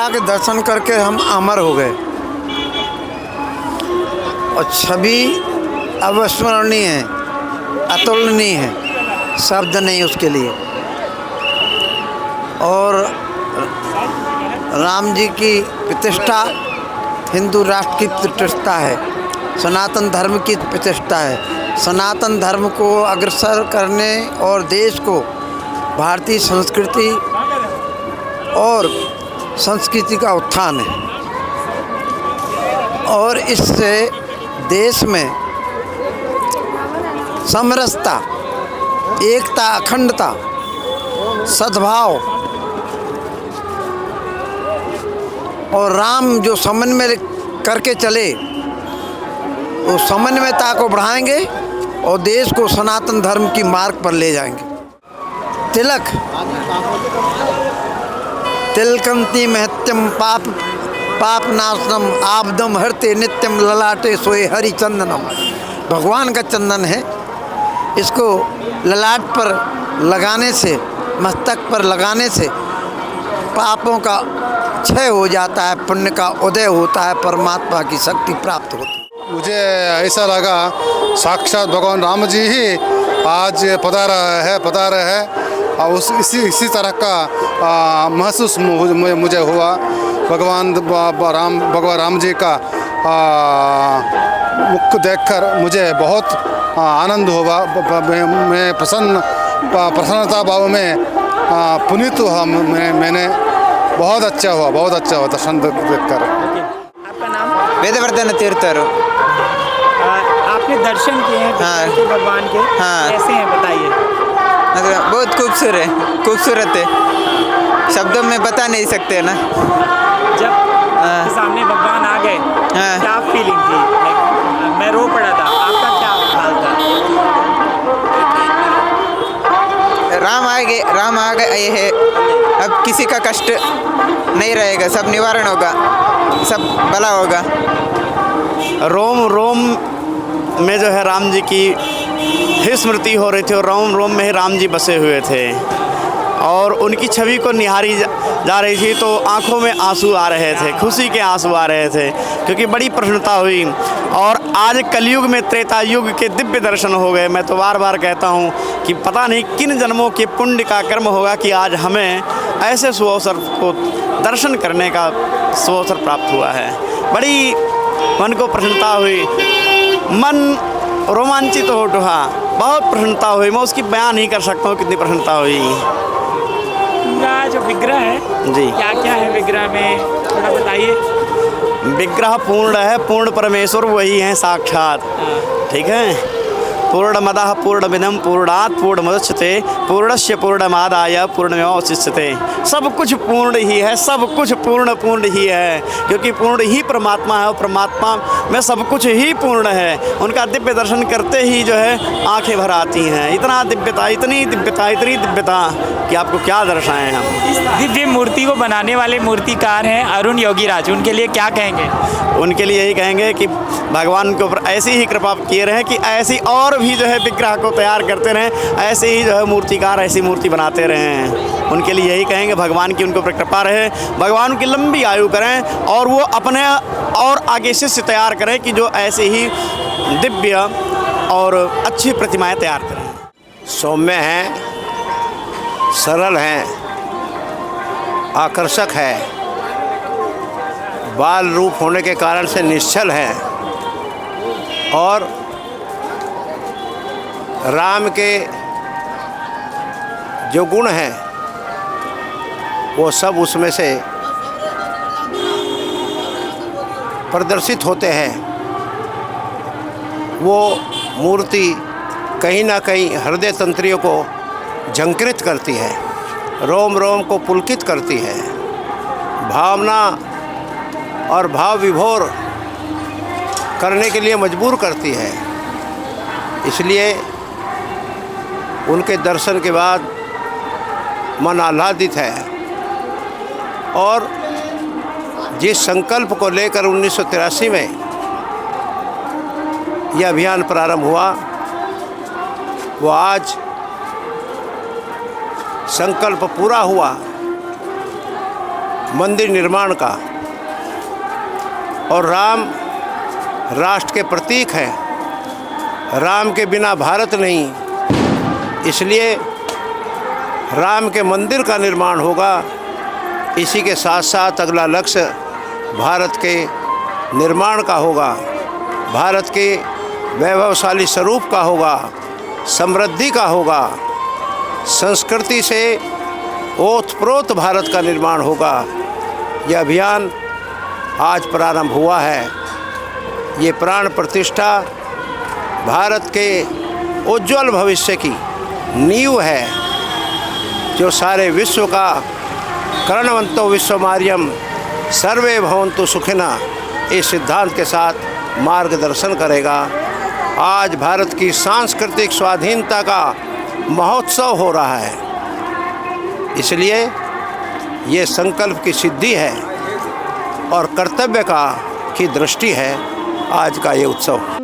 लगा के दर्शन करके हम अमर हो गए और छवि अविस्मरणीय है, अतुलनीय है, शब्द नहीं उसके लिए। और राम जी की प्रतिष्ठा हिंदू राष्ट्र की प्रतिष्ठा है, सनातन धर्म की प्रतिष्ठा है। सनातन धर्म को अग्रसर करने और देश को भारतीय संस्कृति और संस्कृति का उत्थान है और इससे देश में समरसता, एकता, अखंडता, सद्भाव और राम जो समन्वय करके चले उस समन्वयता को बढ़ाएंगे और देश को सनातन धर्म की मार्ग पर ले जाएंगे। तिलक तिलकंती महत्यम पाप नाशनम आबदम हरते नित्यम ललाटे सोए हरि चंदनम। भगवान का चंदन है, इसको ललाट पर लगाने से, मस्तक पर लगाने से पापों का क्षय हो जाता है, पुण्य का उदय होता है, परमात्मा की शक्ति प्राप्त होती है। मुझे ऐसा लगा साक्षात भगवान राम जी ही आज पधारा है और इसी तरह का महसूस मुझे हुआ। भगवान राम जी का मुख देखकर मुझे बहुत आनंद हुआ। मैं प्रसन्नता भाव में पुनीत हुआ। मैंने बहुत अच्छा हुआ दर्शन देखकर। आपका नाम? वेदवर्धन तीर्थर। आपने दर्शन किए हैं हाँ। भगवान के? हाँ। कैसे हैं बताइए। मतलब बहुत खूबसूरत है, शब्दों में बता नहीं सकते ना। जब सामने भगवान आ गए हाँ। क्या फीलिंग थी? मैं रो पड़ा था, आपका क्या हाल था? राम आ गए है, अब किसी का कष्ट नहीं रहेगा, सब निवारण होगा, सब भला होगा। रोम रोम में जो है राम जी की ही स्मृति हो रही थी और रोम रोम में ही राम जी बसे हुए थे और उनकी छवि को निहारी जा रही थी तो आंखों में आंसू आ रहे थे, खुशी के आंसू आ रहे थे क्योंकि बड़ी प्रसन्नता हुई। और आज कलयुग में त्रेता युग के दिव्य दर्शन हो गए। मैं तो बार बार कहता हूँ कि पता नहीं किन जन्मों के पुण्य का कर्म होगा कि आज हमें ऐसे सुअवसर को दर्शन करने का सुअवसर प्राप्त हुआ है। बड़ी मन को प्रसन्नता हुई, मन रोमांचित हो उठा, बहुत प्रसन्नता हुई। मैं उसकी बयान नहीं कर सकता हूँ कितनी प्रसन्नता हुई। पूरा जो विग्रह है जी, क्या क्या है विग्रह में, थोड़ा बताइए। विग्रह पूर्ण है, पूर्ण परमेश्वर वही हैं साक्षात। ठीक है। पूर्णमदः पूर्णमिदं पूर्णात् पूर्णमुदच्यते पूर्णस्य पूर्णमादाय पूर्णमेवावशिष्यते। सब कुछ पूर्ण ही है, सब कुछ पूर्ण ही है क्योंकि पूर्ण ही परमात्मा है और परमात्मा में सब कुछ ही पूर्ण है। उनका दिव्य दर्शन करते ही जो है आंखें भर आती हैं। इतना दिव्यता, इतनी दिव्यता कि आपको क्या दर्शाएं हम। इस दिव्य मूर्ति को बनाने वाले मूर्तिकार हैं अरुण योगीराज, उनके लिए क्या कहेंगे? उनके लिए यही कहेंगे कि भगवान के ऊपर ऐसी ही कृपा किए रहें कि ऐसी और भी जो है विग्रह को तैयार करते रहें, ऐसे ही जो है मूर्तिकार ऐसी मूर्ति बनाते रहें। उनके लिए यही कहेंगे भगवान की उनके ऊपर कृपा रहे, भगवान उनकी लंबी आयु करें और वो अपने और आगे शिष्य तैयार करें कि जो ऐसे ही दिव्य और अच्छी प्रतिमाएं तैयार करें। सौम्य हैं, सरल हैं, आकर्षक है, बाल रूप होने के कारण से निश्चल हैं और राम के जो गुण हैं वो सब उसमें से प्रदर्शित होते हैं। वो मूर्ति कहीं ना कहीं हृदय तंत्रियों को झंकृत करती है, रोम रोम को पुलकित करती है, भावना और भाव विभोर करने के लिए मजबूर करती है। इसलिए उनके दर्शन के बाद मन आह्लादित है और जिस संकल्प को लेकर 1983 में यह अभियान प्रारंभ हुआ वो आज संकल्प पूरा हुआ। मंदिर निर्माण का। और राम राष्ट्र के प्रतीक हैं। राम के बिना भारत नहीं, इसलिए राम के मंदिर का निर्माण होगा। इसी के साथ साथ अगला लक्ष्य भारत के निर्माण का होगा, भारत के वैभवशाली स्वरूप का होगा, समृद्धि का होगा, संस्कृति से ओतप्रोत भारत का निर्माण होगा। यह अभियान आज प्रारंभ हुआ है। ये प्राण प्रतिष्ठा भारत के उज्जवल भविष्य की नींव है, जो सारे विश्व का कर्णवंतो विश्वमार्यम सर्वे भवन्तु सुखिनः इस सिद्धांत के साथ मार्गदर्शन करेगा। आज भारत की सांस्कृतिक स्वाधीनता का महोत्सव हो रहा है, इसलिए ये संकल्प की सिद्धि है और कर्तव्य का की दृष्टि है आज का ये उत्सव।